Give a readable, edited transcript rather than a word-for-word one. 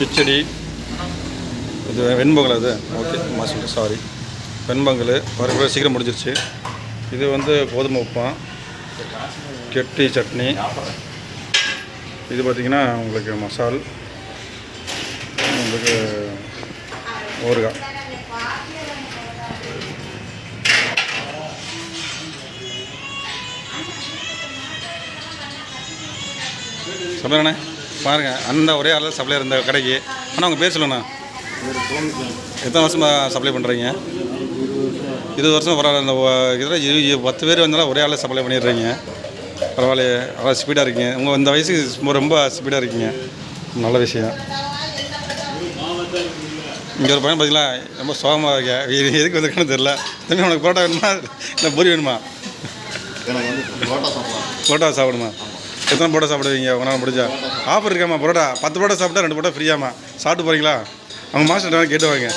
கிச்சடி, இது வெண்பொங்கல். அது okay master, sorry, வெண்பொங்கல் வர சீக்கிரம் முடிஞ்சிருச்சு. இது வந்து கோதுமை உப்புமா, கெட்டி சட்னி. இது பார்த்திங்கன்னா உங்களுக்கு மசால், உங்களுக்கு ஊறுகாய். சப்ளைண்ணே பாருங்கள், அந்த ஒரே ஆள் சப்ளை இருந்த கடைக்கு. ஆனால் உங்கள் பேர் சொல்லுண்ணா. எத்தனை வருஷமாக சப்ளை பண்ணுறீங்க? 20 வருஷம் பரவாயில்ல. இந்த இதில் 10 பேர் வந்தாலும் ஒரே ஆள் சப்ளை பண்ணிடுறீங்க. பரவாயில்லையே, அவ்வளோ ஸ்பீடாக இருக்கீங்க. உங்கள் இந்த வயசுக்கு ரொம்ப ஸ்பீடாக இருக்கீங்க. நல்ல விஷயம். இங்கே ஒரு பையன் பார்த்தீங்களா, ரொம்ப சோகமாக இருக்கேன். எதுக்கு வந்துருக்கான்னு தெரில. தம்பி உனக்கு புரோட்டா வேணுமா இல்லை பூரி வேணுமா? புரோட்டா சாப்பிடுமா? எத்தனை புரோட்டா சாப்பிடுவீங்க உங்களால் முடிஞ்சா? ஆஃபர் இருக்காம்மா புரோட்டா. 10 புரோட்டா சாப்பிட்டா 2 புரோட்டா ஃப்ரீயாம்மா. சாப்பிட்டு போகிறீங்களா? அவங்க மாஸ்டர் கேட்டு வாங்க.